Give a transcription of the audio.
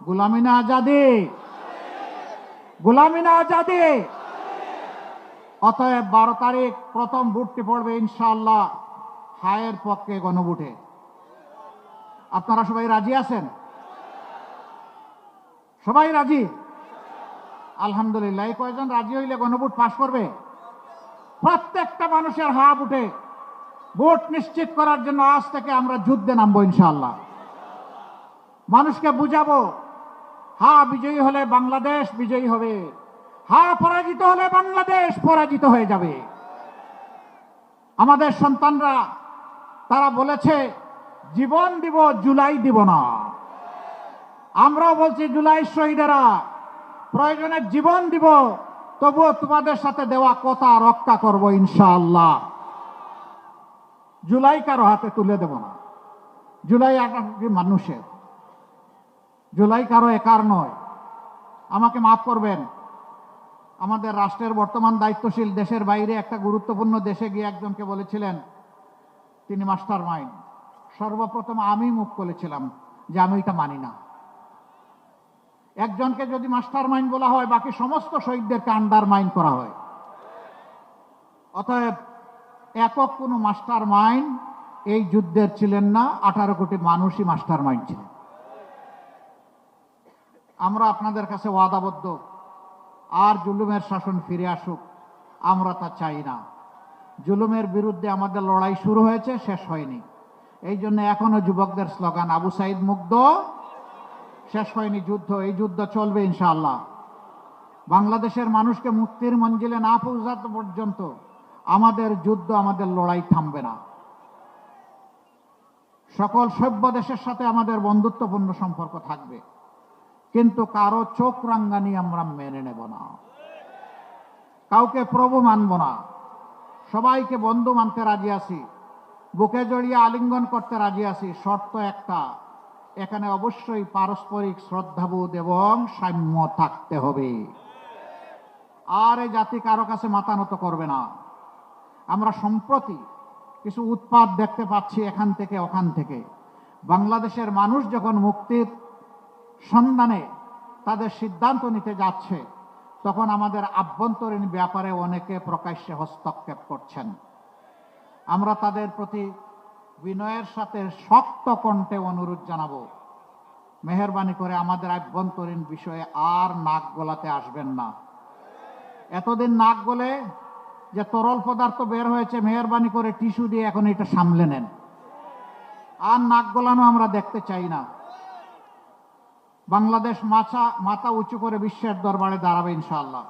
গোলামি না আজাদি, গোলামি না আজাদি। অতএব 12 তারিখ প্রথম ভোটটি পড়বে ইনশাআল্লাহ হায়ের পক্ষে গণভোটে। আপনারা সবাই রাজি আছেন? সবাই রাজি? আলহামদুলিল্লাহ। এই কয়জন রাজি হইলে গণভোট পাশ করবে? প্রত্যেকটা মানুষের হাত উঠে ভোট নিশ্চিত করার জন্য আজ থেকে আমরা যুদ্ধে নামবো ইনশাআল্লাহ। মানুষকে বুঝাবো, হ্যাঁ বিজয়ী হলে বাংলাদেশ বিজয়ী হবে, হ্যাঁ পরাজিত হলে বাংলাদেশ পরাজিত হয়ে যাবে। আমাদের সন্তানরা তারা বলেছে জীবন দিব, জুলাই দিব না। আমরাও বলছি জুলাই শহীদেরা প্রয়োজনে জীবন দিব, তবুও তোমাদের সাথে দেওয়া কথা রক্ষা করব ইনশাআল্লাহ। জুলাই কারো হাতে তুলে দেব না। জুলাই মানুষের, জুলাই কারো একার নয়। আমাকে মাফ করবেন, আমাদের রাষ্ট্রের বর্তমান দায়িত্বশীল দেশের বাইরে একটা গুরুত্বপূর্ণ দেশে গিয়ে একজনকে বলেছিলেন তিনি মাস্টার মাইন্ড। সর্বপ্রথম আমি মুখ খুলেছিলাম যে আমি এটা মানি না। একজনকে যদি মাস্টার মাইন্ড বলা হয়, বাকি সমস্ত শহীদদেরকে আন্ডার মাইন্ড করা হয়। অতএব একক কোনো মাস্টার মাইন্ড এই যুদ্ধের ছিলেন না, 18 কোটি মানুষই মাস্টার মাইন্ড ছিলেন। আমরা আপনাদের কাছে ওয়াদাবদ্ধ, আর জুলুমের শাসন ফিরে আসুক আমরা তা চাই না। জুলুমের বিরুদ্ধে আমাদের লড়াই শুরু হয়েছে, শেষ হয়নি। এই জন্য এখনো যুবকদের স্লোগান আবু সাইদ মুগ্ধ, শেষ হয়নি যুদ্ধ। এই যুদ্ধ চলবে ইনশাআল্লাহ। বাংলাদেশের মানুষকে মুক্তির মঞ্জিলে না পৌঁছাতে পর্যন্ত আমাদের যুদ্ধ, আমাদের লড়াই থামবে না। সকল সভ্য দেশের সাথে আমাদের বন্ধুত্বপূর্ণ সম্পর্ক থাকবে, কিন্তু কারো চোখ রাঙ্গানি আমরা মেনে নেব না, কাউকে প্রভু মানব না। সবাইকে বন্ধু মানতে রাজি আছি, বুকে জড়িয়ে আলিঙ্গন করতে রাজি আছি। শর্ত একটা, এখানে অবশ্যই পারস্পরিক শ্রদ্ধাবোধ এবং সাম্য থাকতে হবে। আর এই জাতি কারো কাছে মাথা নত করবে না। আমরা সম্প্রতি কিছু উৎপাত দেখতে পাচ্ছি এখান থেকে ওখান থেকে। বাংলাদেশের মানুষ যখন মুক্তির সন্ধানে তাদের সিদ্ধান্ত নিতে যাচ্ছে, তখন আমাদের আভ্যন্তরীণ ব্যাপারে অনেকে প্রকাশ্যে হস্তক্ষেপ করছেন। আমরা তাদের প্রতি বিনয়ের সাথে শক্ত কণ্ঠে অনুরোধ জানাবো, মেহেরবানি করে আমাদের আভ্যন্তরীণ বিষয়ে আর নাক গলাতে আসবেন না। এতদিন নাক গলে যে তরল পদার্থ বের হয়েছে, মেহেরবানি করে টিস্যু দিয়ে এখন এটা সামলে নেন। আর নাক গলানো আমরা দেখতে চাই না। বাংলাদেশ মাথা উঁচু করে বিশ্বের দরবারে দাঁড়াবে ইনশাআল্লাহ।